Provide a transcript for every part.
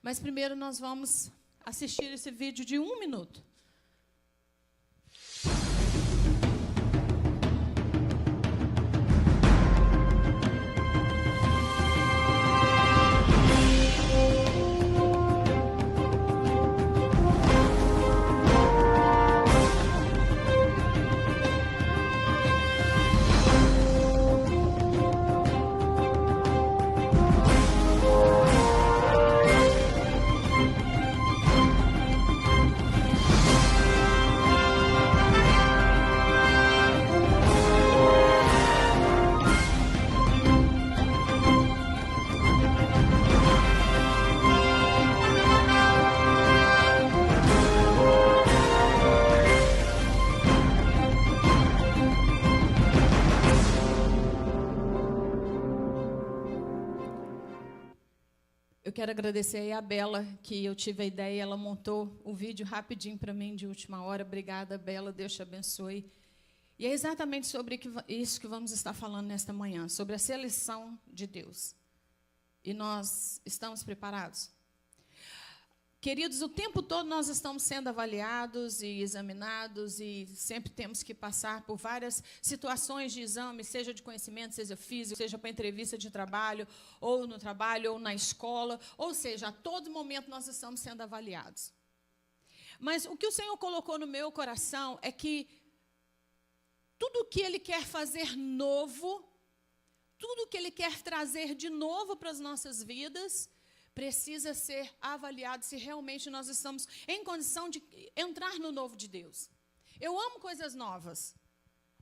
Mas primeiro nós vamos assistir esse vídeo de 1 minuto. Eu quero agradecer aí a Bela, que eu tive a ideia, ela montou o vídeo rapidinho para mim, de última hora. Obrigada, Bela, Deus te abençoe. E é exatamente sobre isso que vamos estar falando nesta manhã, sobre a seleção de Deus. E nós estamos preparados? Queridos, o tempo todo nós estamos sendo avaliados e examinados e sempre temos que passar por várias situações de exame, seja de conhecimento, seja físico, seja para entrevista de trabalho, ou no trabalho, ou na escola, ou seja, a todo momento nós estamos sendo avaliados. Mas o que o Senhor colocou no meu coração é que tudo o que Ele quer fazer novo, tudo o que Ele quer trazer de novo para as nossas vidas, precisa ser avaliado se realmente nós estamos em condição de entrar no novo de Deus. Eu amo coisas novas.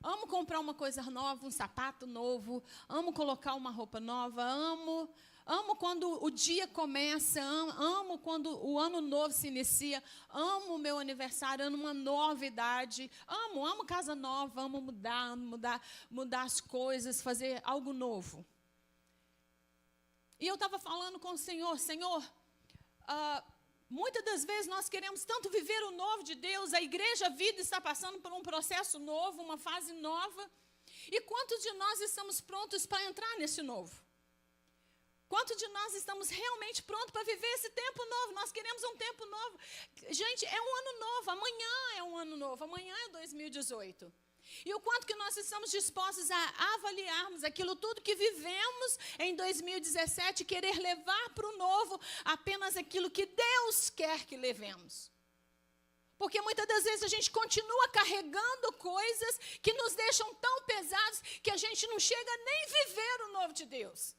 Amo comprar uma coisa nova, um sapato novo. Amo colocar uma roupa nova. Amo quando o dia começa. Amo quando o ano novo se inicia. Amo o meu aniversário, amo uma novidade. Amo casa nova. Amo mudar as coisas, fazer algo novo. E eu estava falando com o Senhor, muitas das vezes nós queremos tanto viver o novo de Deus, a igreja, a vida está passando por um processo novo, uma fase nova. E quantos de nós estamos prontos para entrar nesse novo? Quantos de nós estamos realmente prontos para viver esse tempo novo? Nós queremos um tempo novo. Gente, é um ano novo, amanhã é um ano novo, amanhã é 2018. E o quanto que nós estamos dispostos a avaliarmos aquilo tudo que vivemos em 2017, querer levar para o novo apenas aquilo que Deus quer que levemos. Porque muitas das vezes a gente continua carregando coisas que nos deixam tão pesados que a gente não chega nem a viver o novo de Deus.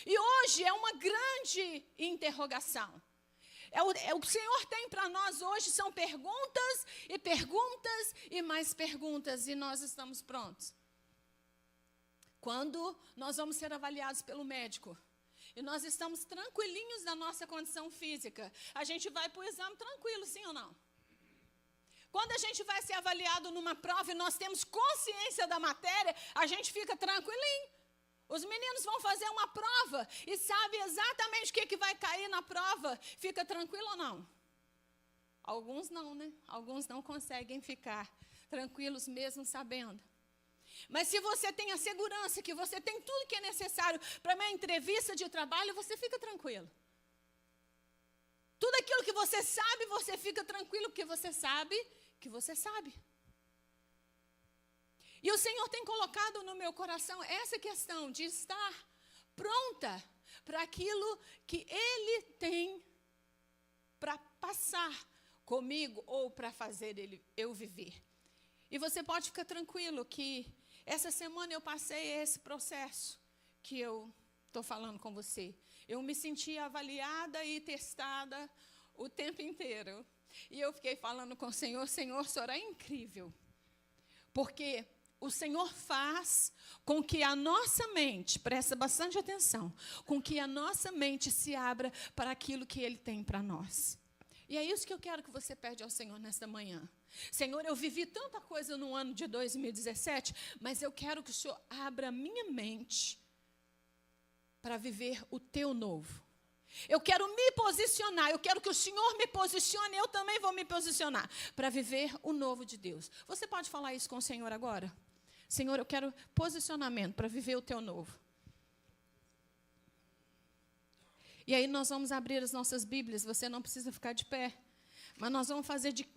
E hoje é uma grande interrogação. O que o Senhor tem para nós hoje são perguntas e mais perguntas, e nós estamos prontos. Quando nós vamos ser avaliados pelo médico, e nós estamos tranquilinhos na nossa condição física, a gente vai para o exame tranquilo, sim ou não? Quando a gente vai ser avaliado numa prova e nós temos consciência da matéria, a gente fica tranquilinho. Os meninos vão fazer uma prova e sabem exatamente o que vai cair na prova. Fica tranquilo ou não? Alguns não, né? Alguns não conseguem ficar tranquilos mesmo sabendo. Mas se você tem a segurança que você tem tudo que é necessário para uma entrevista de trabalho, você fica tranquilo. Tudo aquilo que você sabe, você fica tranquilo porque você sabe que você sabe. E o Senhor tem colocado no meu coração essa questão de estar pronta para aquilo que Ele tem para passar comigo ou para fazer eu viver. E você pode ficar tranquilo que essa semana eu passei esse processo que eu estou falando com você. Eu me senti avaliada e testada o tempo inteiro. E eu fiquei falando com o Senhor, o Senhor é incrível. Porque o Senhor faz com que a nossa mente, presta bastante atenção, com que a nossa mente se abra para aquilo que Ele tem para nós. E é isso que eu quero que você pede ao Senhor nesta manhã. Senhor, eu vivi tanta coisa no ano de 2017, mas eu quero que o Senhor abra a minha mente para viver o teu novo. Eu quero me posicionar, eu quero que o Senhor me posicione, eu também vou me posicionar para viver o novo de Deus. Você pode falar isso com o Senhor agora? Senhor, eu quero posicionamento para viver o teu novo. E aí nós vamos abrir as nossas Bíblias, você não precisa ficar de pé. Mas nós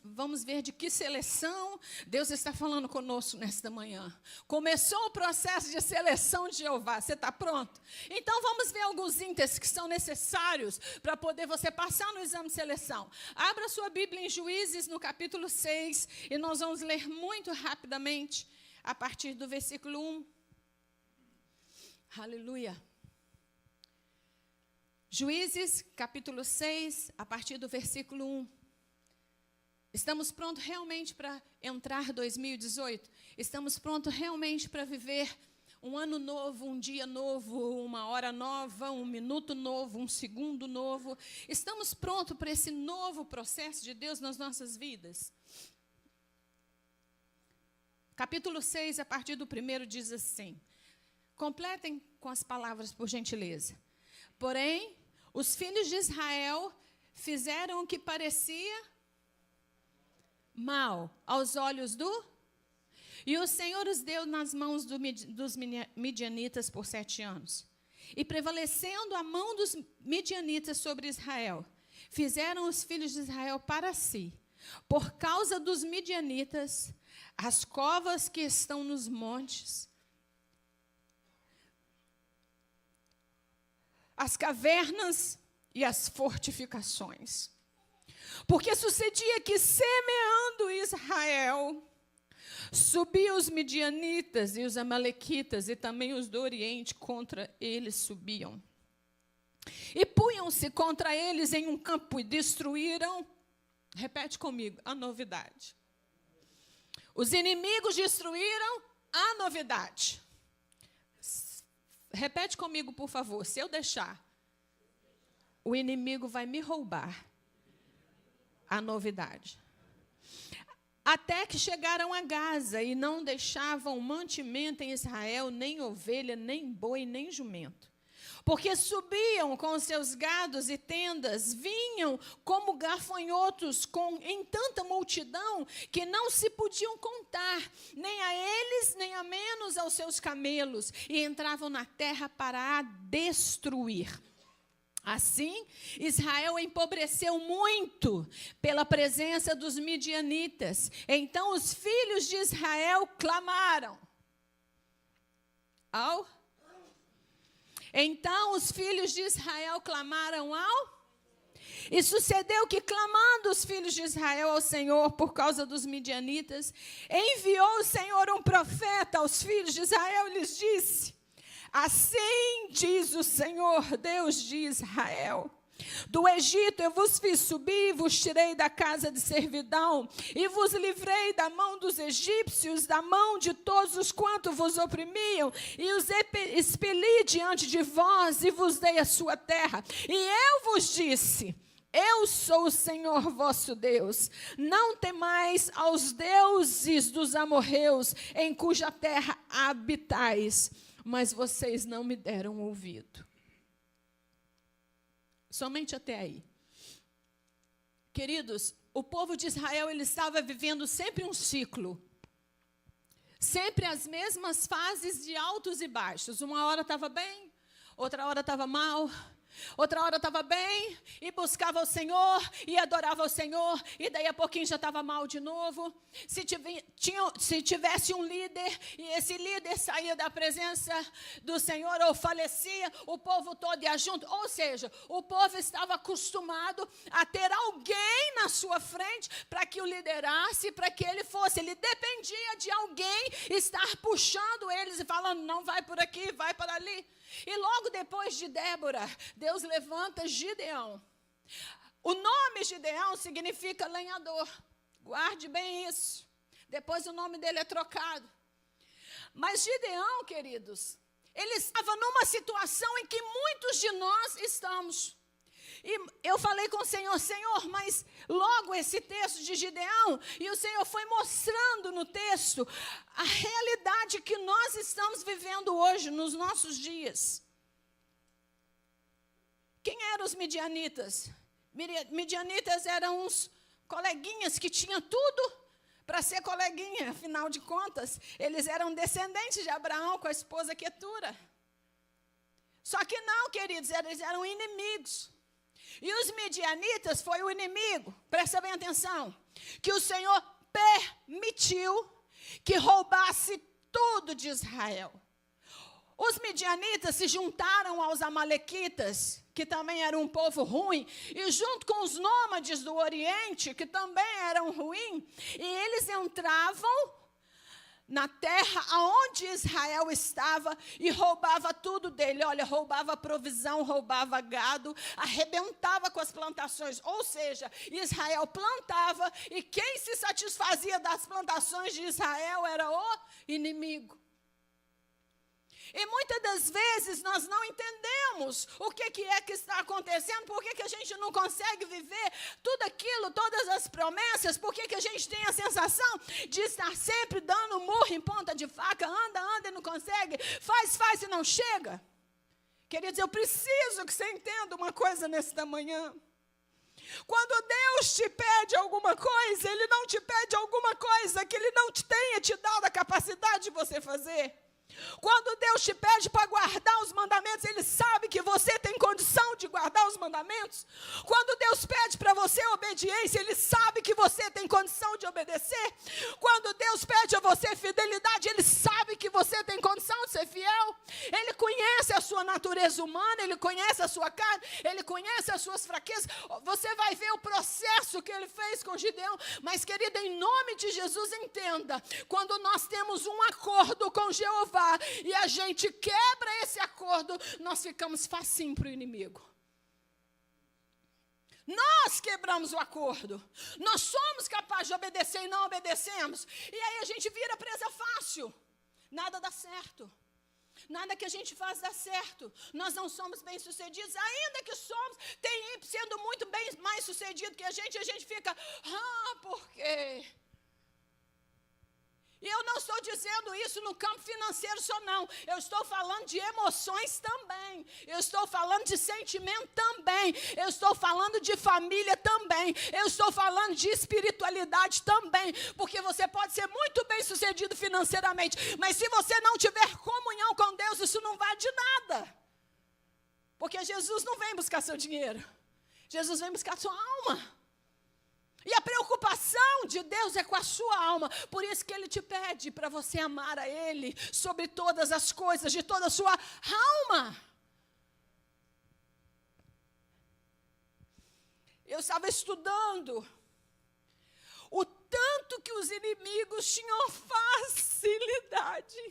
vamos ver de que seleção Deus está falando conosco nesta manhã. Começou o processo de seleção de Jeová. Você está pronto? Então vamos ver alguns índices que são necessários para poder você passar no exame de seleção. Abra sua Bíblia em Juízes, no capítulo 6, e nós vamos ler muito rapidamente, a partir do versículo 1. Aleluia. Juízes, capítulo 6, a partir do versículo 1. Estamos prontos realmente para entrar 2018? Estamos prontos realmente para viver um ano novo, um dia novo, uma hora nova, um minuto novo, um segundo novo? Estamos prontos para esse novo processo de Deus nas nossas vidas? Capítulo 6, a partir do 1, diz assim. Completem com as palavras, por gentileza. Porém, os filhos de Israel fizeram o que parecia mal aos olhos do... E o Senhor os deu nas mãos dos midianitas por 7 anos. E prevalecendo a mão dos midianitas sobre Israel, fizeram os filhos de Israel para si, por causa dos midianitas, as covas que estão nos montes, as cavernas e as fortificações. Porque sucedia que, semeando Israel, subiam os midianitas e os amalequitas, e também os do Oriente contra eles subiam. E punham-se contra eles em um campo e destruíram, repete comigo, a novidade. Os inimigos destruíram a novidade. Repete comigo, por favor. Se eu deixar, o inimigo vai me roubar a novidade. Até que chegaram a Gaza e não deixavam mantimento em Israel, nem ovelha, nem boi, nem jumento. Porque subiam com seus gados e tendas, vinham como gafanhotos em tanta multidão que não se podiam contar, nem a eles, nem a menos aos seus camelos, e entravam na terra para a destruir. Assim, Israel empobreceu muito pela presença dos midianitas. Então os filhos de Israel clamaram. Então os filhos de Israel clamaram ao... E sucedeu que, clamando os filhos de Israel ao Senhor por causa dos midianitas, enviou o Senhor um profeta aos filhos de Israel e lhes disse: assim diz o Senhor, Deus de Israel: do Egito eu vos fiz subir, vos tirei da casa de servidão, e vos livrei da mão dos egípcios, da mão de todos os quantos vos oprimiam, e os expeli diante de vós, e vos dei a sua terra. E eu vos disse: eu sou o Senhor vosso Deus. Não temais aos deuses dos amorreus, em cuja terra habitais. Mas vocês não me deram ouvido. Somente até aí. Queridos, o povo de Israel, ele estava vivendo sempre um ciclo. Sempre as mesmas fases de altos e baixos. Uma hora estava bem, outra hora estava mal. Outra hora estava bem e buscava o Senhor e adorava o Senhor, e daí a pouquinho já estava mal de novo. Se tivesse um líder e esse líder saía da presença do Senhor ou falecia, o povo todo ia junto. Ou seja, o povo estava acostumado a ter alguém na sua frente para que o liderasse, para que ele fosse. Ele dependia de alguém estar puxando eles e falando: não, vai por aqui, vai para ali. E logo depois de Débora, Deus levanta Gideão. O nome Gideão significa lenhador. Guarde bem isso. Depois o nome dele é trocado. Mas Gideão, queridos, ele estava numa situação em que muitos de nós estamos. E eu falei com o Senhor: Senhor, mas logo esse texto de Gideão, e o Senhor foi mostrando no texto a realidade que nós estamos vivendo hoje, nos nossos dias. Quem eram os midianitas? Midianitas eram uns coleguinhas que tinham tudo para ser coleguinha, afinal de contas, eles eram descendentes de Abraão com a esposa Quetura. Só que não, queridos, eles eram inimigos. E os midianitas foi o inimigo, presta bem atenção, que o Senhor permitiu que roubasse tudo de Israel. Os midianitas se juntaram aos amalequitas, que também eram um povo ruim, e junto com os nômades do Oriente, que também eram ruins, e eles entravam na terra aonde Israel estava e roubava tudo dele. Olha, roubava provisão, roubava gado, arrebentava com as plantações. Ou seja, Israel plantava e quem se satisfazia das plantações de Israel era o inimigo. E muitas das vezes nós não entendemos o que é que está acontecendo, por que a gente não consegue viver tudo aquilo, todas as promessas, por que a gente tem a sensação de estar sempre dando murro em ponta de faca, anda e não consegue, faz e não chega. Queridos, eu preciso que você entenda uma coisa nesta manhã. Quando Deus te pede alguma coisa, Ele não te pede alguma coisa que Ele não tenha te dado a capacidade de você fazer. Quando Deus te pede para guardar os mandamentos, Ele sabe que você tem condição de guardar os mandamentos. Quando Deus pede para você obediência, Ele sabe que você tem condição de obedecer. Quando Deus pede a você fidelidade, Ele sabe que você tem condição de ser fiel. Ele conhece a sua natureza humana, Ele conhece a sua carne, Ele conhece as suas fraquezas. Você vai ver o processo que Ele fez com Gideão. Mas, querida, em nome de Jesus, entenda, quando nós temos um acordo com Jeová, e a gente quebra esse acordo, nós ficamos facinho para o inimigo. Nós quebramos o acordo. Nós somos capazes de obedecer e não obedecemos. E aí a gente vira presa fácil. Nada dá certo. Nada que a gente faz dá certo. Nós não somos bem-sucedidos. Ainda que somos, tem sendo muito bem mais sucedido que a gente fica, por quê? E eu não estou dizendo isso no campo financeiro só não, eu estou falando de emoções também, eu estou falando de sentimento também, eu estou falando de família também, eu estou falando de espiritualidade também, porque você pode ser muito bem sucedido financeiramente, mas se você não tiver comunhão com Deus, isso não vale de nada, porque Jesus não vem buscar seu dinheiro, Jesus vem buscar sua alma. E a preocupação de Deus é com a sua alma. Por isso que Ele te pede para você amar a Ele sobre todas as coisas, de toda a sua alma. Eu estava estudando o tanto que os inimigos tinham facilidade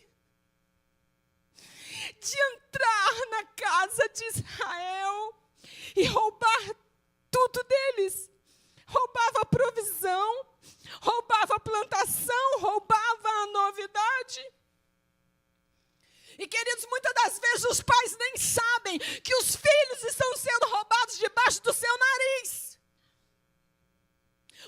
de entrar na casa de Israel e roubar tudo deles. Roubava a provisão, roubava a plantação, roubava a novidade. E, queridos, muitas das vezes os pais nem sabem que os filhos estão sendo roubados debaixo do seu nariz.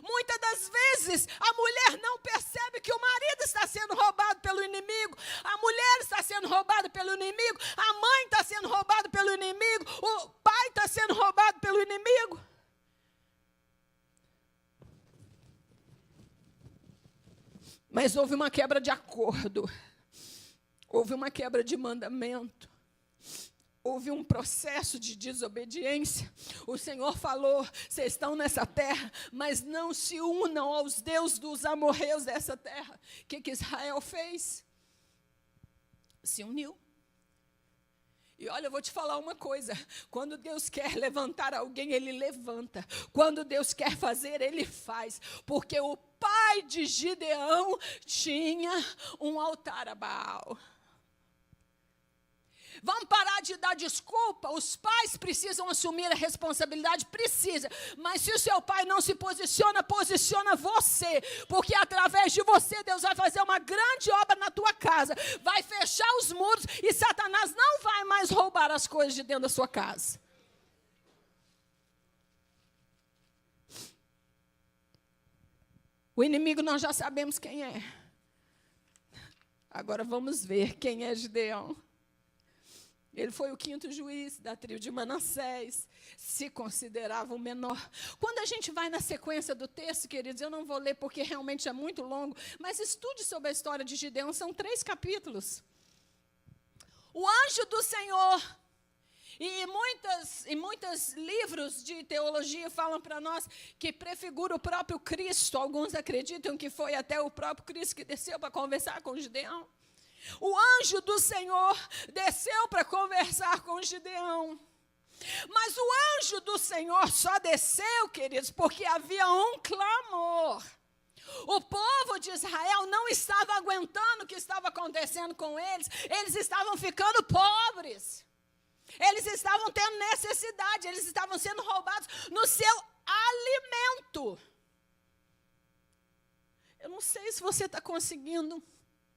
Muitas das vezes a mulher não percebe que o marido está sendo roubado pelo inimigo, a mulher está sendo roubada pelo inimigo, a mãe está sendo roubada pelo inimigo, o pai está sendo roubado pelo inimigo. Mas houve uma quebra de acordo, houve uma quebra de mandamento, houve um processo de desobediência. O Senhor falou, vocês estão nessa terra, mas não se unam aos deuses dos amorreus dessa terra. O que Israel fez? Se uniu. E olha, eu vou te falar uma coisa, quando Deus quer levantar alguém, Ele levanta. Quando Deus quer fazer, Ele faz. Porque o pai de Gideão tinha um altar a Baal. Vamos parar de dar desculpa, os pais precisam assumir a responsabilidade, precisa, mas se o seu pai não se posiciona, posiciona você, porque através de você Deus vai fazer uma grande obra na tua casa, vai fechar os muros e Satanás não vai mais roubar as coisas de dentro da sua casa. O inimigo nós já sabemos quem é, agora vamos ver quem é Gideão. Ele foi o 5º juiz da tribo de Manassés, se considerava o menor. Quando a gente vai na sequência do texto, queridos, eu não vou ler porque realmente é muito longo, mas estude sobre a história de Gideão, são 3 capítulos. O anjo do Senhor E muitos livros de teologia falam para nós que prefigura o próprio Cristo. Alguns acreditam que foi até o próprio Cristo que desceu para conversar com Gideão. O anjo do Senhor desceu para conversar com Gideão. Mas o anjo do Senhor só desceu, queridos, porque havia um clamor. O povo de Israel não estava aguentando o que estava acontecendo com eles. Eles estavam ficando pobres. Eles estavam tendo necessidade. Eles estavam sendo roubados no seu alimento. Eu não sei se você está conseguindo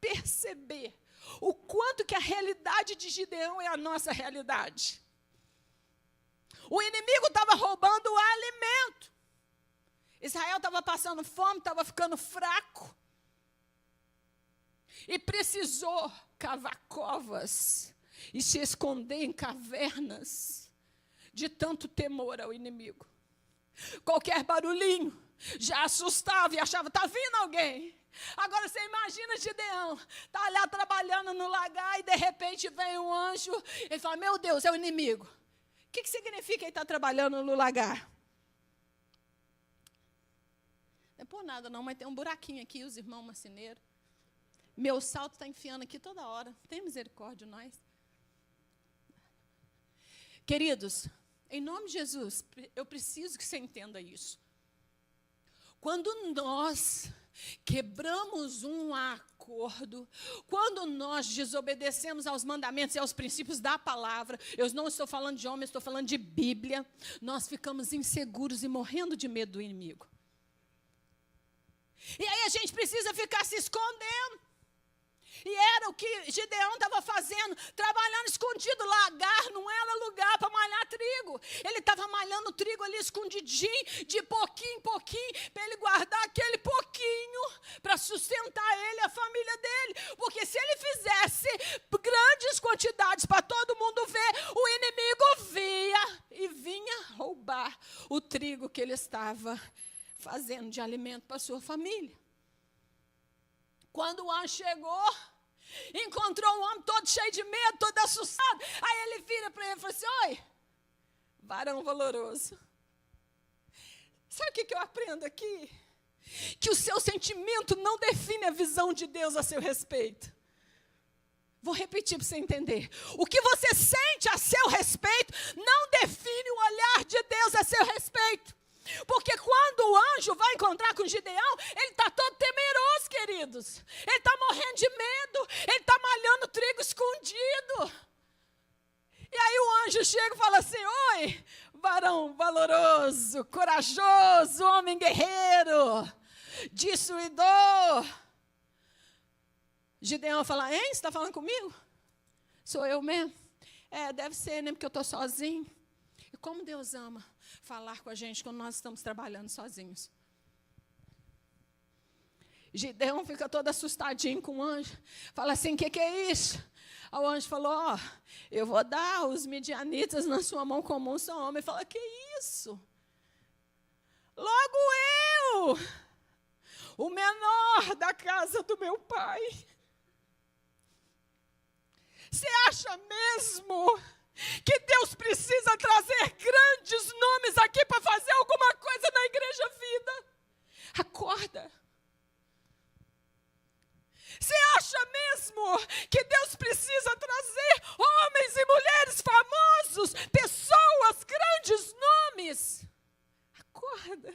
perceber o quanto que a realidade de Gideão é a nossa realidade. O inimigo estava roubando o alimento. Israel estava passando fome, estava ficando fraco. E precisou cavar covas e se esconder em cavernas de tanto temor ao inimigo. Qualquer barulhinho já assustava e achava, está vindo alguém. Agora você imagina Gideão, está lá trabalhando no lagar e de repente vem um anjo, ele fala, meu Deus, é o inimigo. O que significa ele estar trabalhando no lagar? Não é por nada não, mas tem um buraquinho aqui, os irmãos marceneiros. Meu salto está enfiando aqui toda hora. Tem misericórdia de nós. Queridos, em nome de Jesus, eu preciso que você entenda isso. Quando nós quebramos um acordo, quando nós desobedecemos aos mandamentos e aos princípios da palavra, eu não estou falando de homem, estou falando de Bíblia, nós ficamos inseguros e morrendo de medo do inimigo. E aí a gente precisa ficar se escondendo. E era o que Gideão estava fazendo, trabalhando escondido. Lagar não era lugar para malhar trigo. Ele estava malhando trigo ali escondidinho, de pouquinho em pouquinho, para ele guardar aquele pouquinho, para sustentar ele e a família dele. Porque se ele fizesse grandes quantidades para todo mundo ver, o inimigo via e vinha roubar o trigo que ele estava fazendo de alimento para a sua família. Quando o anjo chegou, encontrou o homem todo cheio de medo, todo assustado. Aí ele vira para ele e fala assim, oi, varão valoroso. Sabe o que eu aprendo aqui? Que o seu sentimento não define a visão de Deus a seu respeito. Vou repetir para você entender. O que você sente a seu respeito não define o olhar de Deus a seu respeito. Porque quando o anjo vai encontrar com Gideão, ele está todo temeroso, queridos. Ele está morrendo de medo, ele está malhando trigo escondido. E aí o anjo chega e fala assim, oi, varão valoroso, corajoso, homem guerreiro, destruidor. Gideão fala, hein, você está falando comigo? Sou eu mesmo? Deve ser, né, porque eu estou sozinho. E como Deus ama falar com a gente quando nós estamos trabalhando sozinhos. Gideão fica todo assustadinho com o anjo. Fala assim, o que é isso? Aí o anjo falou, eu vou dar os midianitas na sua mão como um só homem. Fala, que isso? Logo eu, o menor da casa do meu pai. Você acha mesmo que Deus precisa trazer grandes nomes aqui para fazer alguma coisa na Igreja Vida? Acorda. Você acha mesmo que Deus precisa trazer homens e mulheres famosos, pessoas, grandes nomes? Acorda.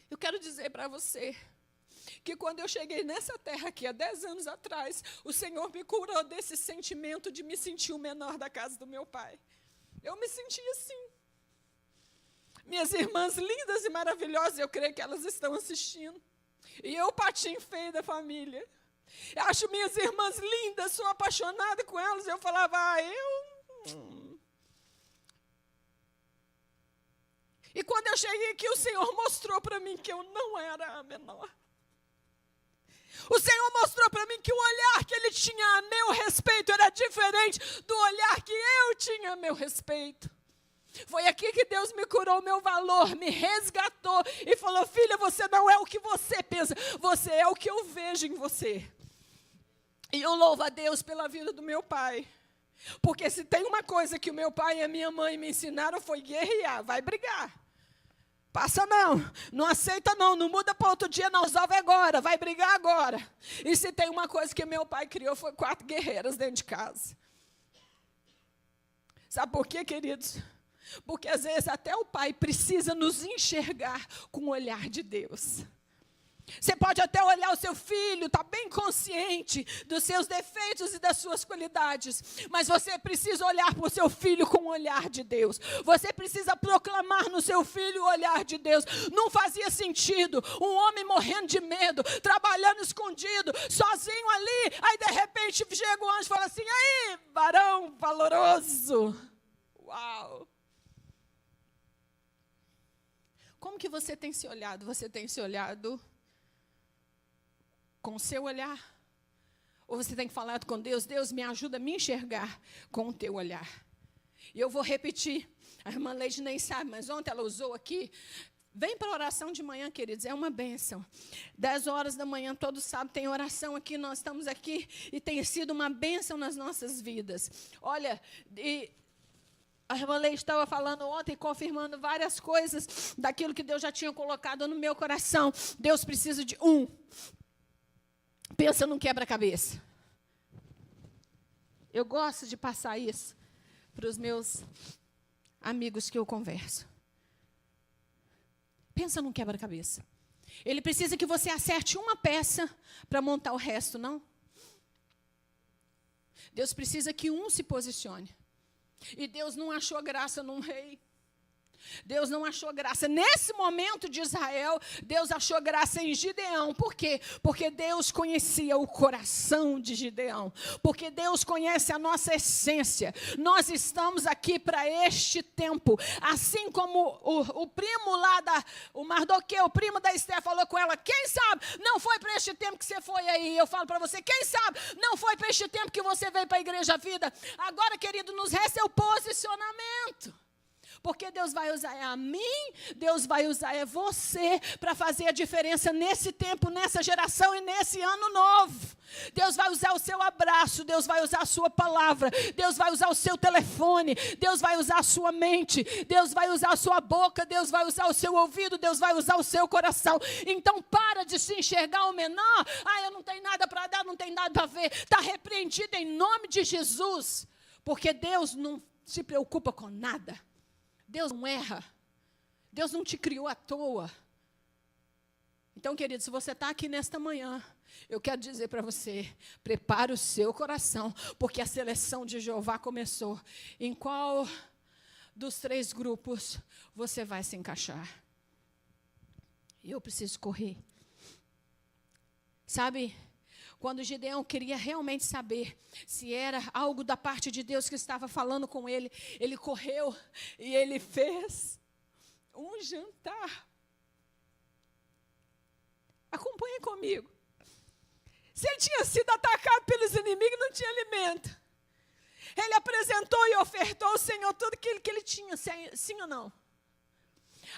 Eu quero dizer para você que quando eu cheguei nessa terra aqui, há 10 anos atrás, o Senhor me curou desse sentimento de me sentir o menor da casa do meu pai. Eu me senti assim. Minhas irmãs lindas e maravilhosas, eu creio que elas estão assistindo. E eu, o patinho feio da família. Eu acho minhas irmãs lindas, sou apaixonada com elas. Eu falava, E quando eu cheguei aqui, o Senhor mostrou para mim que eu não era a menor. O Senhor mostrou para mim que o olhar que Ele tinha a meu respeito era diferente do olhar que eu tinha a meu respeito. Foi aqui que Deus me curou o meu valor, me resgatou e falou, filha, você não é o que você pensa, você é o que eu vejo em você. E eu louvo a Deus pela vida do meu pai. Porque se tem uma coisa que o meu pai e a minha mãe me ensinaram foi guerrear, vai brigar. Passa não aceita não muda para outro dia, não, resolve agora, vai brigar agora. E se tem uma coisa que meu pai criou, foi 4 guerreiras dentro de casa. Sabe por quê, queridos? Porque às vezes até o pai precisa nos enxergar com o olhar de Deus. Você pode até olhar o seu filho, está bem consciente dos seus defeitos e das suas qualidades, mas você precisa olhar para o seu filho com o olhar de Deus. Você precisa proclamar no seu filho o olhar de Deus. Não fazia sentido um homem morrendo de medo, trabalhando escondido, sozinho ali, aí de repente chega o anjo e fala assim: aí, varão valoroso. Uau! Como que você tem se olhado? Você tem se olhado com o seu olhar? Ou você tem falado com Deus: Deus, me ajuda a me enxergar com o teu olhar? E eu vou repetir. A irmã Leide nem sabe, mas ontem ela usou aqui. Vem para a oração de manhã, queridos, é uma bênção. 10 horas da manhã, todo sábado, tem oração aqui, nós estamos aqui, e tem sido uma bênção nas nossas vidas. Olha, a irmã Leide estava falando ontem, confirmando várias coisas daquilo que Deus já tinha colocado no meu coração. Deus precisa de pensa num quebra-cabeça. Eu gosto de passar isso para os meus amigos que eu converso. Pensa num quebra-cabeça. Ele precisa que você acerte uma peça para montar o resto, não? Deus precisa que se posicione. E Deus não achou graça num rei. Deus não achou graça. Nesse momento de Israel, Deus achou graça em Gideão. Por quê? Porque Deus conhecia o coração de Gideão. Porque Deus conhece a nossa essência. Nós estamos aqui para este tempo. Assim como o primo lá, o Mardoqueu, o primo da Esther, falou com ela: quem sabe não foi para este tempo que você foi aí. Eu falo para você: quem sabe não foi para este tempo que você veio para a Igreja Vida. Agora, querido, nos resta o posicionamento. Porque Deus vai usar a mim, Deus vai usar você para fazer a diferença nesse tempo, nessa geração e nesse ano novo. Deus vai usar o seu abraço, Deus vai usar a sua palavra, Deus vai usar o seu telefone, Deus vai usar a sua mente, Deus vai usar a sua boca, Deus vai usar o seu ouvido, Deus vai usar o seu coração. Então para de se enxergar o menor. Eu não tenho nada para dar, não tenho nada para ver. Está repreendido em nome de Jesus. Porque Deus não se preocupa com nada. Deus não erra. Deus não te criou à toa. Então, querido, se você está aqui nesta manhã, eu quero dizer para você: prepare o seu coração, porque a seleção de Jeová começou. Em qual dos 3 grupos você vai se encaixar? Eu preciso correr. Sabe, quando Gideão queria realmente saber se era algo da parte de Deus que estava falando com ele, ele correu e ele fez um jantar. Acompanhe comigo. Se ele tinha sido atacado pelos inimigos, não tinha alimento. Ele apresentou e ofertou ao Senhor tudo aquilo que ele tinha, sim ou não?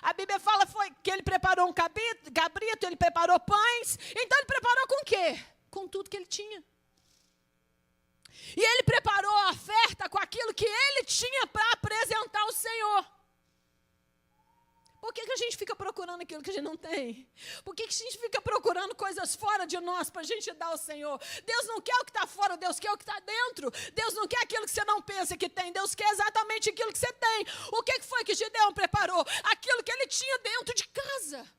A Bíblia fala que ele preparou um cabrito, ele preparou pães. Então ele preparou com o quê? Com tudo que ele tinha. E ele preparou a oferta com aquilo que ele tinha para apresentar ao Senhor. Por que a gente fica procurando aquilo que a gente não tem? Por que a gente fica procurando coisas fora de nós para a gente dar ao Senhor? Deus não quer o que está fora, Deus quer o que está dentro. Deus não quer aquilo que você não pensa que tem, Deus quer exatamente aquilo que você tem. O que foi que Gideão preparou? Aquilo que ele tinha dentro de casa.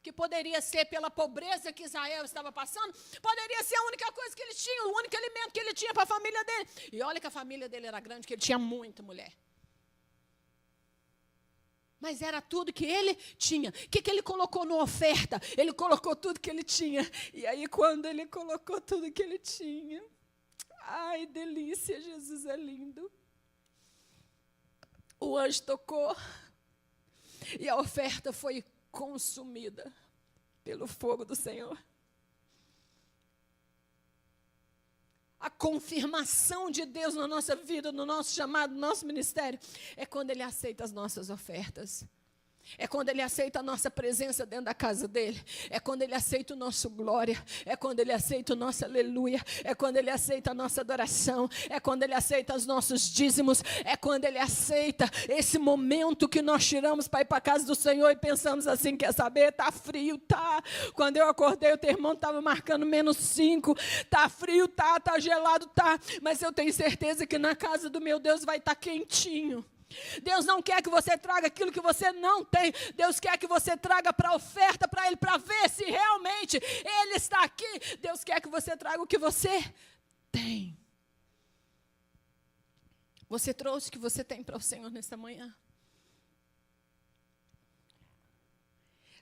Que poderia ser pela pobreza que Israel estava passando, poderia ser a única coisa que ele tinha, o único alimento que ele tinha para a família dele. E olha que a família dele era grande, que ele tinha muita mulher. Mas era tudo que ele tinha. O que ele colocou na oferta? Ele colocou tudo que ele tinha. E aí, quando ele colocou tudo que ele tinha, ai, delícia, Jesus é lindo. O anjo tocou e a oferta foi consumida pelo fogo do Senhor. A confirmação de Deus na nossa vida, no nosso chamado, no nosso ministério, é quando Ele aceita as nossas ofertas. É quando Ele aceita a nossa presença dentro da casa dEle. É quando Ele aceita o nosso glória. É quando Ele aceita o nosso aleluia. É quando Ele aceita a nossa adoração. É quando Ele aceita os nossos dízimos. É quando Ele aceita esse momento que nós tiramos para ir para a casa do Senhor e pensamos assim, quer saber? Está frio, tá. Quando eu acordei, o termômetro estava marcando -5. Está frio, tá. Está gelado, tá. Mas eu tenho certeza que na casa do meu Deus vai estar quentinho. Deus não quer que você traga aquilo que você não tem. Deus quer que você traga para a oferta para Ele, para ver se realmente Ele está aqui. Deus quer que você traga o que você tem. Você trouxe o que você tem para o Senhor nesta manhã?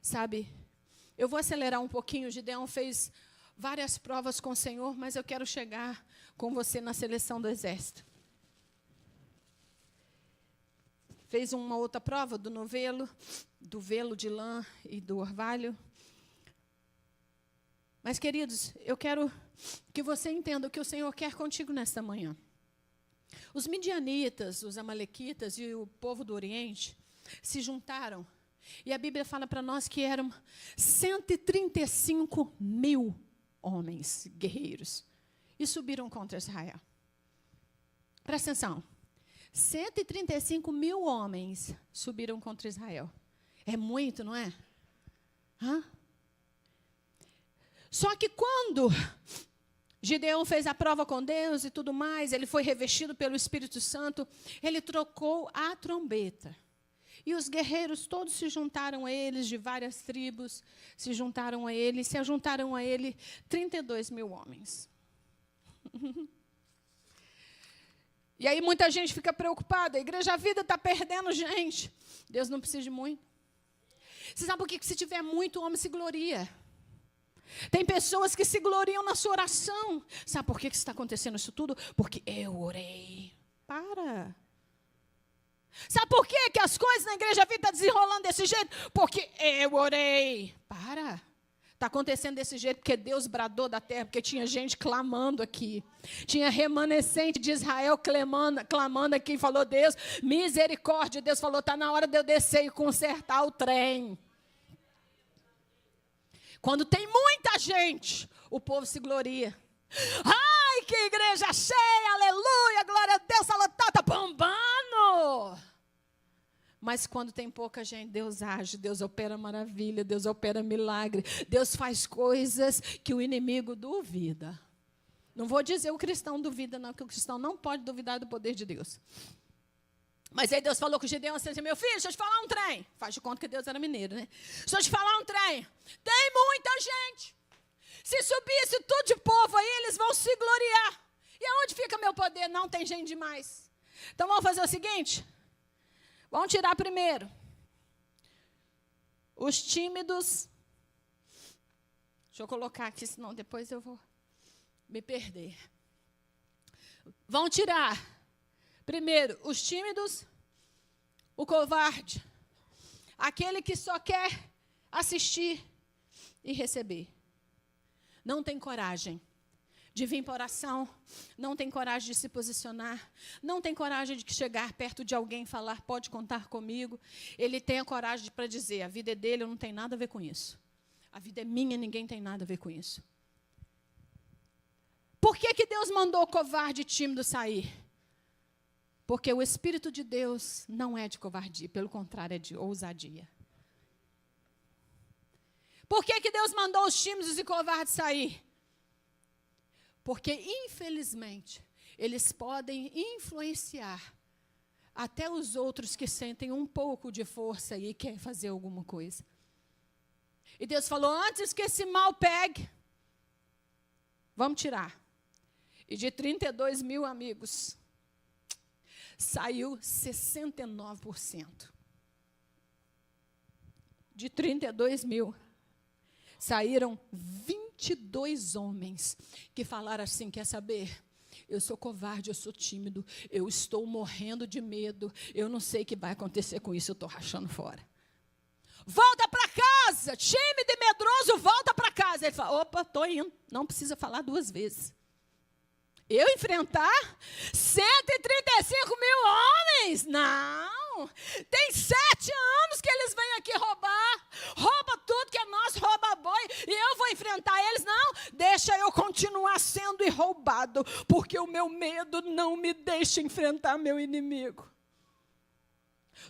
Sabe, eu vou acelerar um pouquinho. Gideão fez várias provas com o Senhor, mas eu quero chegar com você na seleção do exército. Fez uma outra prova do novelo, do velo de lã e do orvalho. Mas, queridos, eu quero que você entenda o que o Senhor quer contigo nesta manhã. Os midianitas, os amalequitas e o povo do Oriente se juntaram. E a Bíblia fala para nós que eram 135 mil homens guerreiros. E subiram contra Israel. Presta atenção. 135 mil homens subiram contra Israel. É muito, não é? Hã? Só que quando Gideão fez a prova com Deus e tudo mais, ele foi revestido pelo Espírito Santo, ele trocou a trombeta. E os guerreiros todos se juntaram a eles, de várias tribos, se juntaram a ele 32 mil homens. E aí muita gente fica preocupada. A Igreja Vida está perdendo gente. Deus não precisa de muito. Você sabe por que se tiver muito, o homem se gloria? Tem pessoas que se gloriam na sua oração. Sabe por que está acontecendo isso tudo? Porque eu orei. Para. Sabe por que as coisas na Igreja Vida estão desenrolando desse jeito? Porque eu orei. Para. Está acontecendo desse jeito porque Deus bradou da terra, porque tinha gente clamando aqui. Tinha remanescente de Israel clamando aqui e falou, Deus, misericórdia. Deus falou, está na hora de eu descer e consertar o trem. Quando tem muita gente, o povo se gloria. Ai, que igreja cheia, aleluia, glória a Deus, está bombando. Mas quando tem pouca gente, Deus age, Deus opera maravilha, Deus opera milagre. Deus faz coisas que o inimigo duvida. Não vou dizer o cristão duvida, não, porque o cristão não pode duvidar do poder de Deus. Mas aí Deus falou com Gideão assim, meu filho, deixa eu te falar um trem. Faz de conta que Deus era mineiro, né? Deixa eu te falar um trem. Tem muita gente. Se subisse tudo de povo aí, eles vão se gloriar. E aonde fica meu poder? Não tem gente demais. Então vamos fazer o seguinte. Vamos tirar primeiro os tímidos. Deixa eu colocar aqui, senão depois eu vou me perder. Vão tirar primeiro os tímidos, o covarde, aquele que só quer assistir e receber. Não tem coragem de vir para oração, não tem coragem de se posicionar, não tem coragem de chegar perto de alguém e falar, pode contar comigo. Ele tem a coragem para dizer, a vida é dele, eu não tenho nada a ver com isso. A vida é minha, ninguém tem nada a ver com isso. Por que Deus mandou o covarde e tímido sair? Porque o Espírito de Deus não é de covardia, pelo contrário, é de ousadia. Por que Deus mandou os tímidos e covardes sair? Porque, infelizmente, eles podem influenciar até os outros que sentem um pouco de força e querem fazer alguma coisa. E Deus falou, antes que esse mal pegue, vamos tirar. E de 32 mil amigos, saiu 69%. De 32 mil, saíram 22 homens que falaram assim, quer saber? Eu sou covarde, eu sou tímido, eu estou morrendo de medo, eu não sei o que vai acontecer com isso, eu estou rachando fora. Volta para casa, tímido e medroso, volta para casa. Ele fala, opa, estou indo, não precisa falar 2 vezes. Eu enfrentar 135 mil homens? Não, não. Tem 7 anos que eles vêm aqui roubar. Rouba tudo que é nosso, rouba boi. E eu vou enfrentar eles. Não, deixa eu continuar sendo roubado. Porque o meu medo não me deixa enfrentar meu inimigo.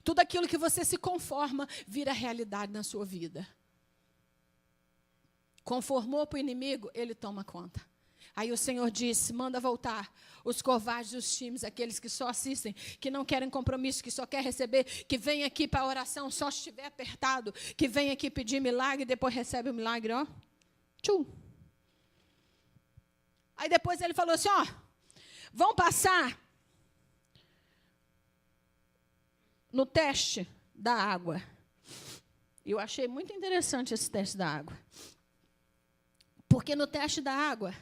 Tudo aquilo que você se conforma vira realidade na sua vida. Conformou para o inimigo, ele toma conta. Aí o Senhor disse, manda voltar os covardes dos times, aqueles que só assistem, que não querem compromisso, que só querem receber, que vem aqui para a oração só se estiver apertado, que vem aqui pedir milagre e depois recebe o milagre, ó. Tchum. Aí depois ele falou assim, ó, vão passar no teste da água. Eu achei muito interessante esse teste da água. Porque no teste da água,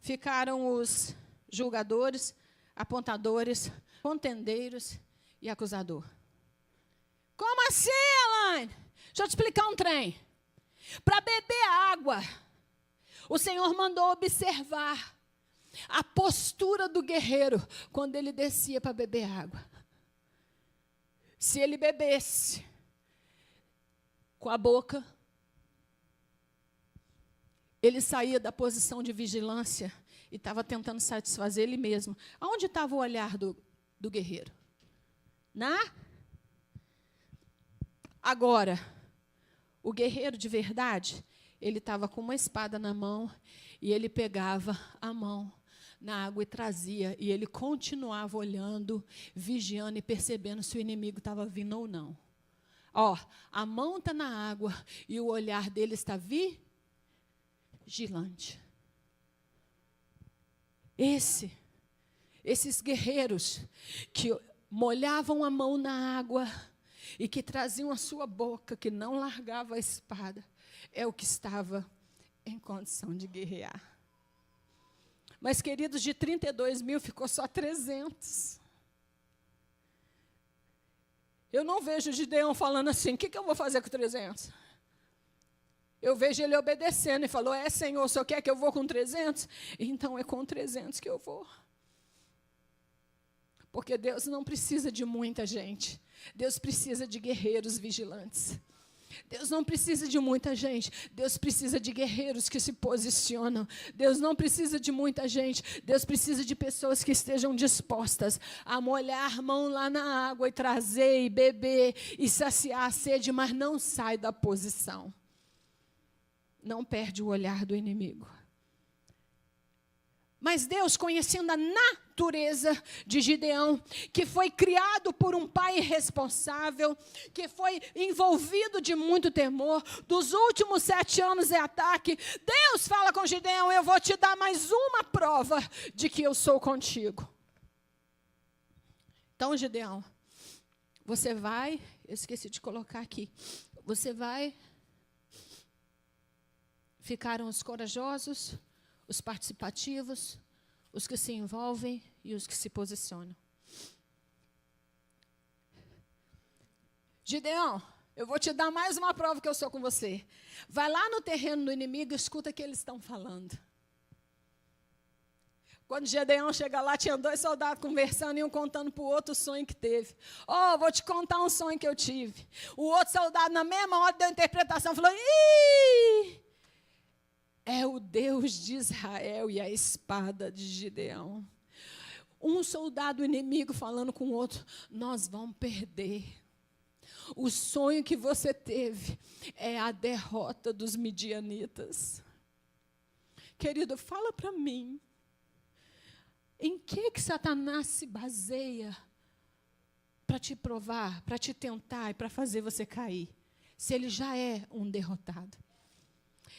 ficaram os julgadores, apontadores, contendeiros e acusador. Como assim, Elaine? Deixa eu te explicar um trem. Para beber água, o Senhor mandou observar a postura do guerreiro quando ele descia para beber água. Se ele bebesse com a boca, ele saía da posição de vigilância e estava tentando satisfazer ele mesmo. Aonde estava o olhar do guerreiro? Agora, o guerreiro de verdade, ele estava com uma espada na mão e ele pegava a mão na água e trazia. E ele continuava olhando, vigiando e percebendo se o inimigo estava vindo ou não. Ó, a mão está na água e o olhar dele está vigilante. Esses guerreiros que molhavam a mão na água e que traziam a sua boca, que não largava a espada, é o que estava em condição de guerrear. Mas, queridos, de 32 mil ficou só 300. Eu não vejo Gideão falando assim, o que eu vou fazer com 300? Eu vejo ele obedecendo e falou, Senhor, o Senhor quer que eu vou com 300? Então é com 300 que eu vou. Porque Deus não precisa de muita gente. Deus precisa de guerreiros vigilantes. Deus não precisa de muita gente. Deus precisa de guerreiros que se posicionam. Deus não precisa de muita gente. Deus precisa de pessoas que estejam dispostas a molhar a mão lá na água e trazer e beber e saciar a sede, mas não sai da posição. Não perde o olhar do inimigo. Mas Deus, conhecendo a natureza de Gideão, que foi criado por um pai irresponsável, que foi envolvido de muito temor, dos últimos 7 anos de ataque, Deus fala com Gideão, eu vou te dar mais uma prova de que eu sou contigo. Então, Gideão, você vai, eu esqueci de colocar aqui, você vai... Ficaram os corajosos, os participativos, os que se envolvem e os que se posicionam. Gideão, eu vou te dar mais uma prova que eu sou com você. Vai lá no terreno do inimigo e escuta o que eles estão falando. Quando Gideão chega lá, tinha 2 soldados conversando e um contando para o outro o sonho que teve. Vou te contar um sonho que eu tive. O outro soldado, na mesma hora, deu interpretação, falou, é o Deus de Israel e a espada de Gideão. Um soldado inimigo falando com o outro, nós vamos perder. O sonho que você teve é a derrota dos midianitas. Querido, fala para mim, em que Satanás se baseia para te provar, para te tentar e para fazer você cair, se ele já é um derrotado?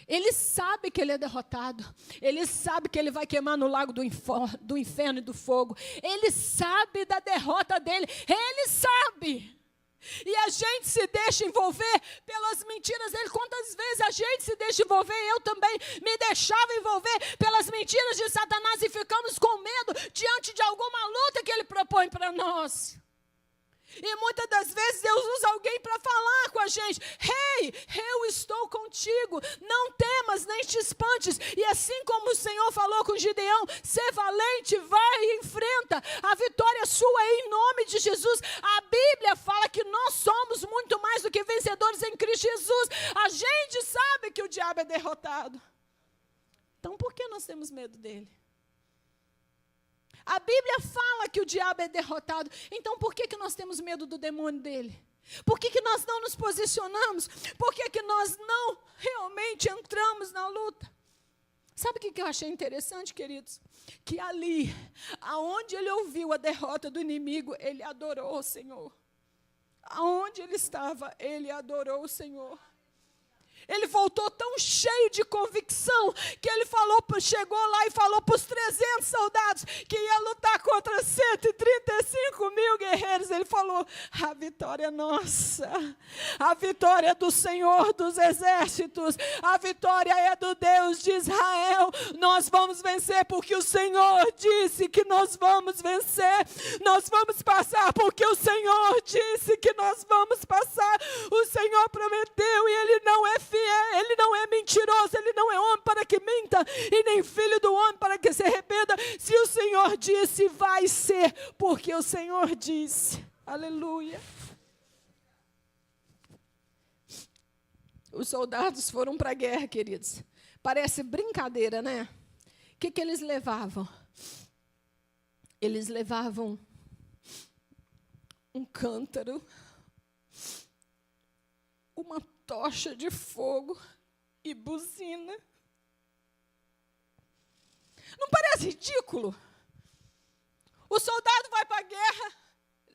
Ele sabe que ele é derrotado. Ele sabe que ele vai queimar no lago do inferno e do fogo. Ele sabe da derrota dele. Ele sabe. E a gente se deixa envolver pelas mentiras dele. Quantas vezes a gente se deixa envolver, eu também me deixava envolver pelas mentiras de Satanás e ficamos com medo diante de alguma luta que ele propõe para nós. E muitas das vezes Deus usa alguém para falar com a gente. Ei, eu estou contigo. Não temas, nem te espantes. E assim como o Senhor falou com Gideão, ser valente, vai e enfrenta. A vitória é sua em nome de Jesus. A Bíblia fala que nós somos muito mais do que vencedores em Cristo Jesus. A gente sabe que o diabo é derrotado. Então por que nós temos medo dele? A Bíblia fala que o diabo é derrotado. Então, por que nós temos medo do demônio dele? Por que nós não nos posicionamos? Por que nós não realmente entramos na luta? Sabe o que eu achei interessante, queridos? Que ali, aonde ele ouviu a derrota do inimigo, ele adorou o Senhor. Aonde ele estava, ele adorou o Senhor. Ele voltou tão cheio de convicção que ele chegou lá e falou para os 300 soldados que ia lutar contra 135 mil guerreiros. Ele falou, a vitória é nossa, a vitória é do Senhor dos exércitos, a vitória é do Deus de Israel. Nós vamos vencer porque o Senhor disse que nós vamos vencer. Nós vamos passar porque o Senhor disse que nós vamos passar. O Senhor prometeu e Ele não é fiel, Ele não é mentiroso, Ele não é homem para que minta, e nem filho do homem para que se arrependa. Se o Senhor disse, vai ser, porque o Senhor disse. Aleluia. Os soldados foram para a guerra, queridos. Parece brincadeira, né? O que eles levavam? Eles levavam um cântaro, uma tocha de fogo e buzina. Não parece ridículo? O soldado vai para a guerra,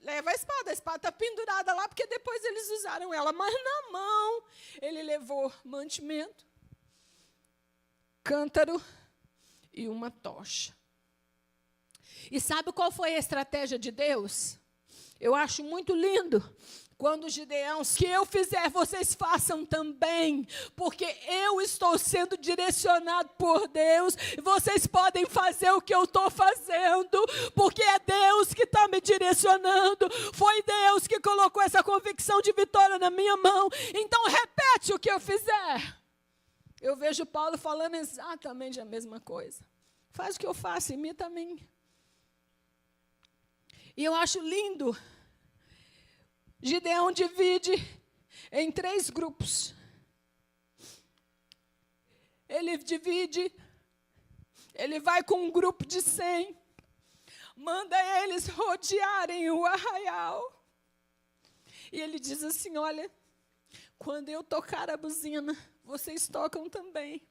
leva a espada está pendurada lá, porque depois eles usaram ela, mas na mão ele levou mantimento, cântaro e uma tocha. E sabe qual foi a estratégia de Deus? Eu acho muito lindo. Quando Gideão, que eu fizer, vocês façam também, porque eu estou sendo direcionado por Deus, e vocês podem fazer o que eu estou fazendo, porque é Deus que está me direcionando, foi Deus que colocou essa convicção de vitória na minha mão, então repete o que eu fizer. Eu vejo Paulo falando exatamente a mesma coisa. Faz o que eu faço, imita a mim. E eu acho lindo. Gideão divide em 3 grupos. Ele divide, ele vai com um grupo de 100, manda eles rodearem o arraial. E ele diz assim, olha, quando eu tocar a buzina, vocês tocam também.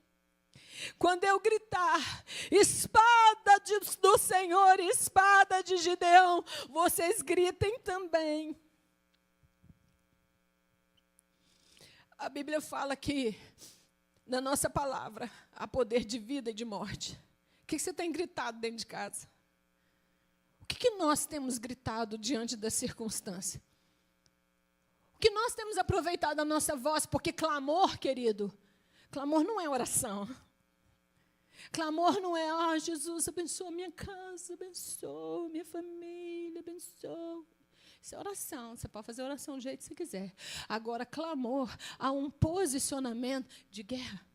Quando eu gritar, espada do Senhor, espada de Gideão, vocês gritem também. A Bíblia fala que, na nossa palavra, há poder de vida e de morte. O que você tem gritado dentro de casa? O que nós temos gritado diante da circunstância? O que nós temos aproveitado a nossa voz? Porque clamor, querido, clamor não é oração. Clamor não é, Jesus, abençoa minha casa, abençoa minha família, abençoa. Isso é oração, você pode fazer oração do jeito que você quiser. Agora, clamor, há um posicionamento de guerra.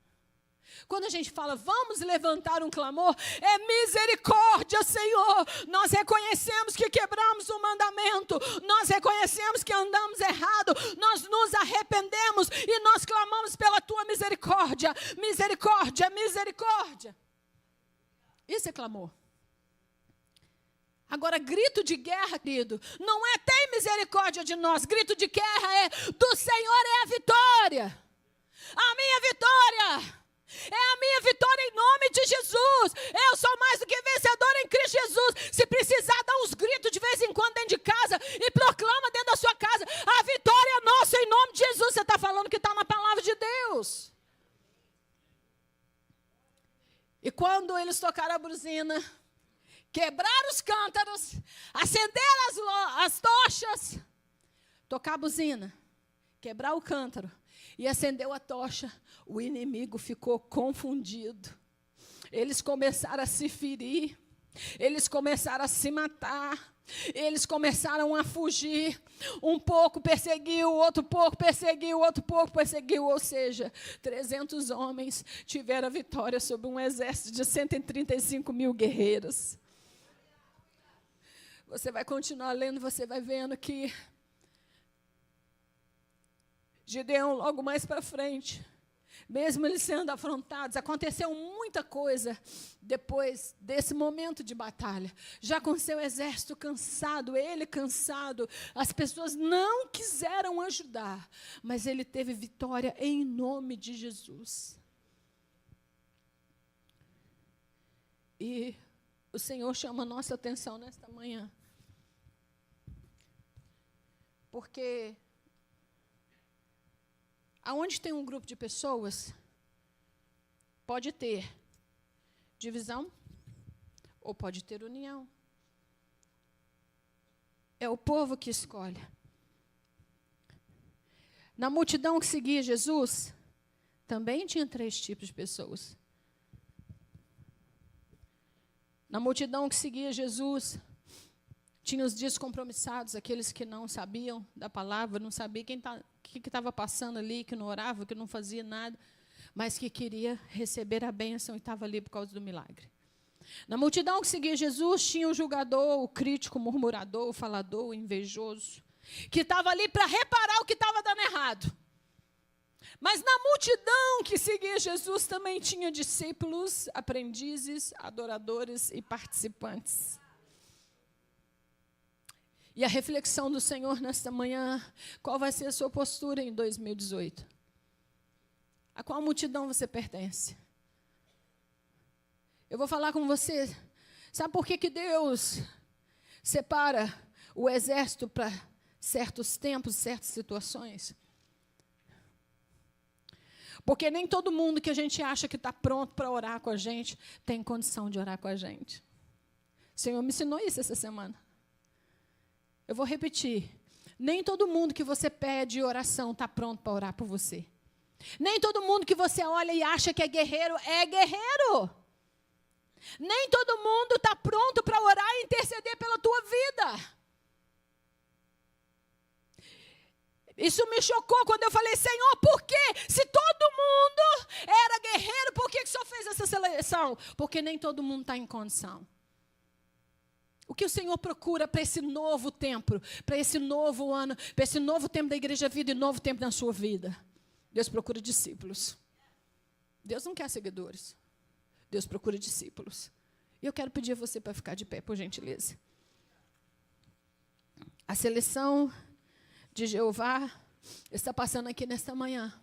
Quando a gente fala, vamos levantar um clamor, é misericórdia, Senhor. Nós reconhecemos que quebramos o mandamento, nós reconhecemos que andamos errado, nós nos arrependemos e nós clamamos pela tua misericórdia. Misericórdia, misericórdia. Isso é clamor. Agora, grito de guerra, querido, não é tem misericórdia de nós. Grito de guerra é do Senhor é a vitória. A minha vitória. É a minha vitória em nome de Jesus. Eu sou mais do que vencedor em Cristo Jesus. Se precisar, dá uns gritos de vez em quando dentro de casa e proclama dentro da sua casa. A vitória é nossa em nome de Jesus. Você está falando que está na palavra de Deus. E quando eles tocaram a buzina, quebrar os cântaros, acender as tochas, tocar a buzina, quebrar o cântaro e acendeu a tocha, o inimigo ficou confundido. Eles começaram a se ferir, eles começaram a se matar. Eles começaram a fugir. Um pouco perseguiu, outro pouco perseguiu, outro pouco perseguiu. Ou seja, 300 homens tiveram a vitória sobre um exército de 135 mil guerreiros. Você vai continuar lendo, você vai vendo que Gideão, logo mais para frente, mesmo eles sendo afrontados, aconteceu muita coisa depois desse momento de batalha. Já com seu exército cansado, ele cansado, as pessoas não quiseram ajudar, mas ele teve vitória em nome de Jesus. E o Senhor chama a nossa atenção nesta manhã, porque aonde tem um grupo de pessoas, pode ter divisão ou pode ter união. É o povo que escolhe. Na multidão que seguia Jesus, também tinha 3 tipos de pessoas. Na multidão que seguia Jesus, tinha os descompromissados, aqueles que não sabiam da palavra, não sabiam que estava passando ali, que não orava, que não fazia nada, mas que queria receber a bênção e estava ali por causa do milagre. Na multidão que seguia Jesus, tinha o julgador, o crítico, o murmurador, o falador, o invejoso, que estava ali para reparar o que estava dando errado. Mas na multidão que seguia Jesus também tinha discípulos, aprendizes, adoradores e participantes. E a reflexão do Senhor nesta manhã, qual vai ser a sua postura em 2018? A qual multidão você pertence? Eu vou falar com você, sabe por que Deus separa o exército para certos tempos, certas situações? Porque nem todo mundo que a gente acha que está pronto para orar com a gente, tem condição de orar com a gente. O Senhor me ensinou isso essa semana. Eu vou repetir. Nem todo mundo que você pede oração está pronto para orar por você. Nem todo mundo que você olha e acha que é guerreiro. Nem todo mundo está pronto para orar e interceder pela tua vida. Isso me chocou quando eu falei, Senhor, por quê? Se todo mundo era guerreiro, por que o Senhor fez essa seleção? Porque nem todo mundo está em condição. O que o Senhor procura para esse novo tempo, para esse novo ano, para esse novo tempo da Igreja Vida e novo tempo na sua vida? Deus procura discípulos. Deus não quer seguidores. Deus procura discípulos. E eu quero pedir a você para ficar de pé, por gentileza. A seleção de Jeová está passando aqui nesta manhã.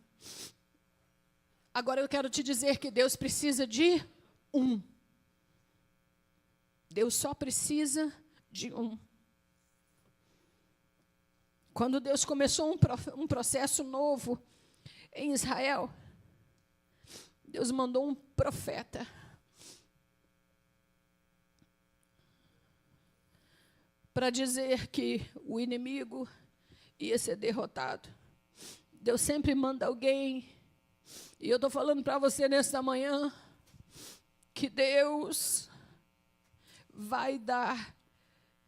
Agora eu quero te dizer que Deus precisa de um. Deus só precisa de um. Quando Deus começou um processo novo em Israel, Deus mandou um profeta. Para dizer que o inimigo ia ser derrotado. Deus sempre manda alguém. E eu estou falando para você nesta manhã que Deus vai dar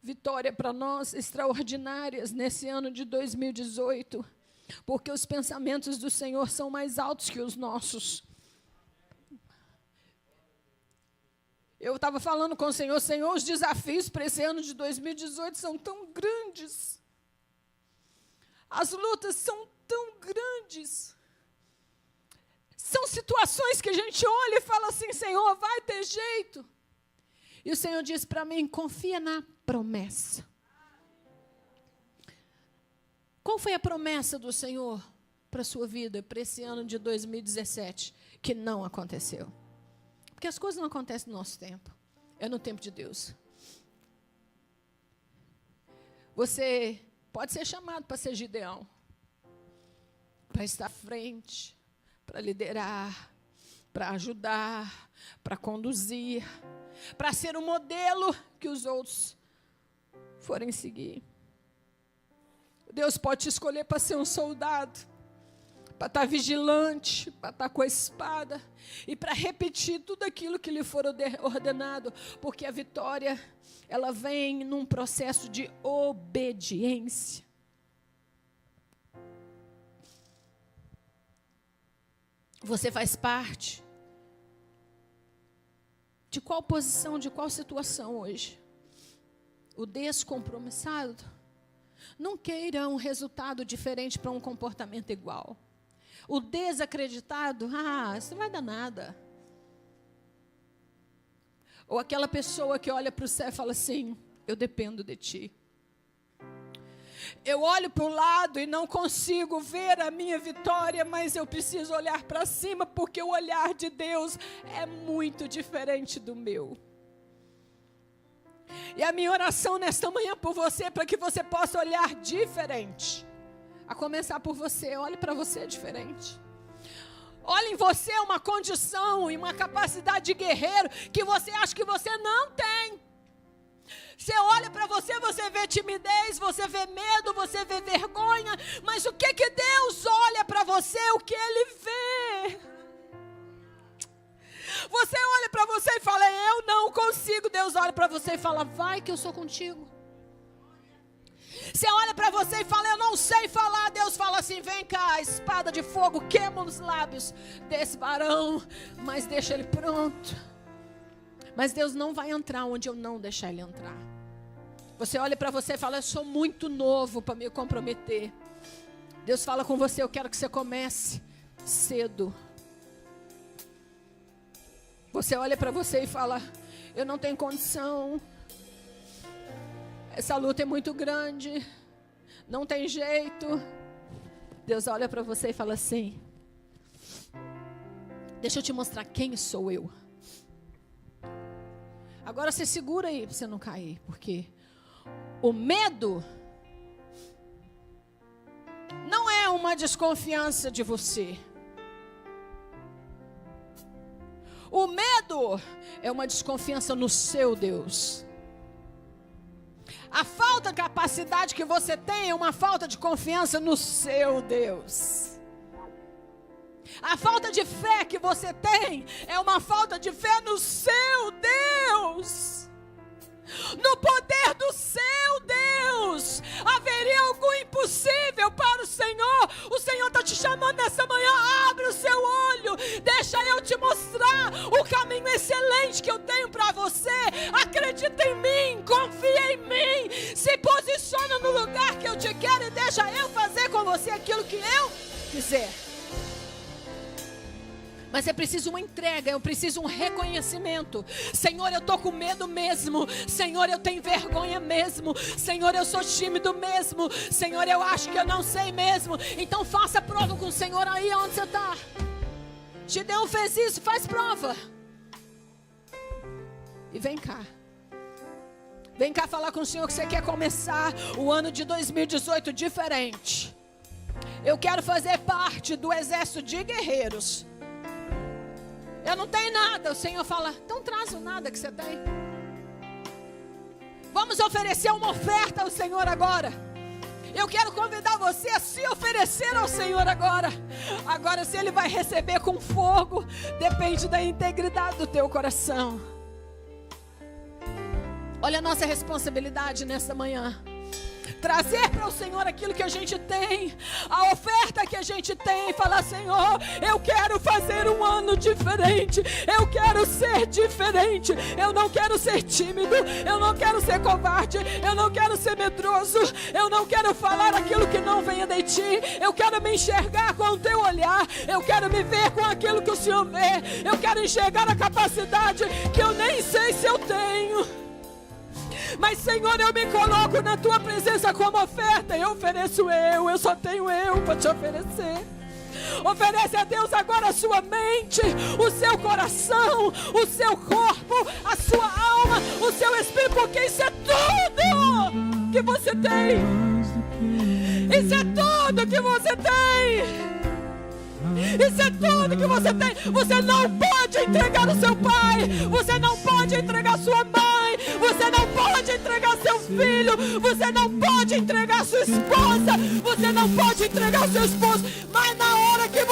vitória para nós extraordinárias nesse ano de 2018, porque os pensamentos do Senhor são mais altos que os nossos. Eu estava falando com o Senhor, Senhor, os desafios para esse ano de 2018 são tão grandes. As lutas são tão grandes. São situações que a gente olha e fala assim, Senhor, vai ter jeito. E o Senhor diz para mim, confia na promessa. Qual foi a promessa do Senhor para a sua vida, para esse ano de 2017, que não aconteceu? Porque as coisas não acontecem no nosso tempo, é no tempo de Deus. Você pode ser chamado para ser Gideão, para estar à frente, para liderar, para ajudar, para conduzir, para ser um modelo que os outros forem seguir. Deus pode te escolher para ser um soldado, para estar vigilante, para estar com a espada e para repetir tudo aquilo que lhe for ordenado, porque a vitória, ela vem num processo de obediência. Você faz parte de qual posição, de qual situação hoje? O descompromissado? Não queira um resultado diferente para um comportamento igual. O desacreditado, isso não vai dar nada. Ou aquela pessoa que olha para o céu e fala assim, eu dependo de ti. Eu olho para o lado e não consigo ver a minha vitória, mas eu preciso olhar para cima, porque o olhar de Deus é muito diferente do meu. E a minha oração nesta manhã por você, para que você possa olhar diferente. A começar por você, olhe para você diferente. Olhe em você uma condição e uma capacidade de guerreiro que você acha que você não tem. Você olha para você, você vê timidez, você vê medo, você vê vergonha, mas o que Deus olha para você, o que Ele vê? Você olha para você e fala, eu não consigo. Deus olha para você e fala, vai que eu sou contigo. Você olha para você e fala, eu não sei falar. Deus fala assim, vem cá, espada de fogo, queima os lábios desse varão, mas deixa ele pronto. Mas Deus não vai entrar onde eu não deixar ele entrar. Você olha para você e fala, eu sou muito novo para me comprometer. Deus fala com você, eu quero que você comece cedo. Você olha para você e fala, eu não tenho condição. Essa luta é muito grande. Não tem jeito. Deus olha para você e fala assim, deixa eu te mostrar quem sou eu. Agora você segura aí para você não cair, porque o medo não é uma desconfiança de você. O medo é uma desconfiança no seu Deus. A falta de capacidade que você tem é uma falta de confiança no seu Deus. A falta de fé que você tem é uma falta de fé no seu Deus. No poder do seu Deus. Haveria algo impossível para o Senhor. O Senhor está te chamando nessa manhã. Abre o seu olho. Deixa eu te mostrar o caminho excelente que eu tenho para você. Acredita em mim. Confia em mim. Se posiciona no lugar que eu te quero e deixa eu fazer com você aquilo que eu quiser. Mas é preciso uma entrega, eu preciso um reconhecimento. Senhor, eu estou com medo mesmo. Senhor, eu tenho vergonha mesmo. Senhor, eu sou tímido mesmo. Senhor, eu acho que eu não sei mesmo. Então faça prova com o Senhor aí onde você está. Gideão fez isso, faz prova. E vem cá. Vem cá falar com o Senhor que você quer começar o ano de 2018 diferente. Eu quero fazer parte do exército de guerreiros. Eu não tenho nada. O Senhor fala, então traz o nada que você tem. Vamos oferecer uma oferta ao Senhor agora. Eu quero convidar você a se oferecer ao Senhor agora. Agora, se Ele vai receber com fogo, depende da integridade do teu coração. Olha a nossa responsabilidade nessa manhã. Trazer para o Senhor aquilo que a gente tem, a oferta que a gente tem, falar, Senhor, eu quero fazer um ano diferente, eu quero ser diferente, eu não quero ser tímido, eu não quero ser covarde, eu não quero ser medroso, eu não quero falar aquilo que não venha de ti, eu quero me enxergar com o teu olhar, eu quero me ver com aquilo que o Senhor vê, eu quero enxergar a capacidade que eu nem sei se eu tenho. Mas, Senhor, eu me coloco na tua presença como oferta. Eu ofereço eu só tenho eu para te oferecer. Oferece a Deus agora a sua mente, o seu coração, o seu corpo, a sua alma, o seu espírito, porque isso é tudo que você tem. Isso é tudo que você tem. Isso é tudo que você tem. Você não pode entregar o seu pai. Você não pode entregar sua mãe. Você não pode entregar seu filho. Você não pode entregar sua esposa. Você não pode entregar seu esposo. Mas na hora que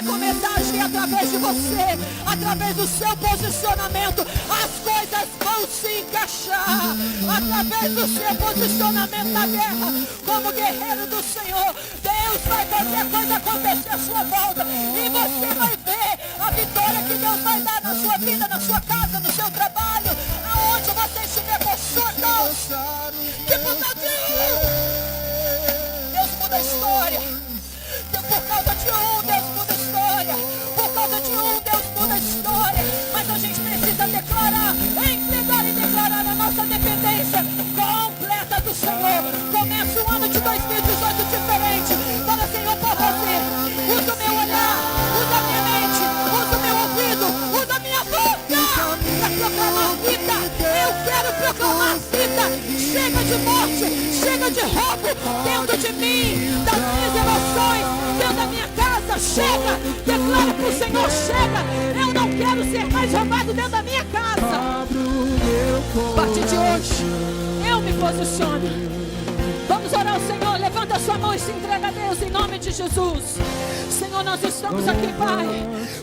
vai começar a agir através de você, através do seu posicionamento. As coisas vão se encaixar através do seu posicionamento na guerra. Como guerreiro do Senhor, Deus vai fazer coisa acontecer à sua volta. E você vai ver a vitória que Deus vai dar na sua vida, na sua casa, no seu trabalho, aonde você estiver passando. Que por causa de Deus muda a história. Por causa de Deus muda a história. Por causa de Deus muda a história. Mas a gente precisa declarar, entregar e declarar a nossa dependência completa do Senhor. Começa um ano de 2018 diferente. Fala, Senhor, por você. Usa o meu olhar, usa a minha mente, usa o meu ouvido, usa a minha boca para proclamar vida. Eu quero proclamar vida. Chega de morte, chega de roubo dentro de mim, das minhas emoções, dentro da minha casa. Chega, declara para o Senhor, chega. Eu não quero ser mais roubado dentro da minha casa. A partir de hoje, eu me posiciono. Vamos orar ao Senhor, levanta a sua mão e se entrega a Deus em nome de Jesus. Senhor, nós estamos aqui, Pai,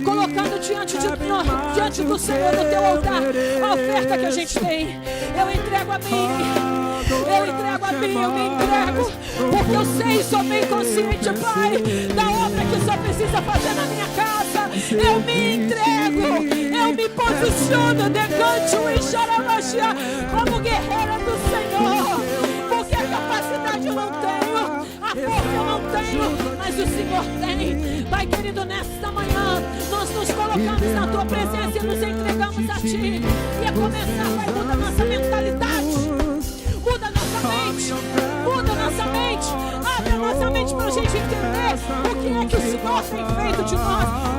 colocando diante do Senhor, no teu altar, a oferta que a gente tem. Eu entrego a mim, eu me entrego, porque eu sei, sou bem consciente, Pai, da obra que só precisa fazer na minha casa. Eu me entrego, eu me posiciono, decante e xaramaxia, como guerreira do Senhor, porque a capacidade eu não tenho, a força eu não tenho, mas o Senhor tem. Pai querido, nesta manhã nós nos colocamos na tua presença e nos entregamos a ti. E a começar, Pai, muda a nossa mentalidade, muda a nossa mente, muda a nossa mente, abre a nossa mente para a gente entender o que é que o Senhor tem feito de nós.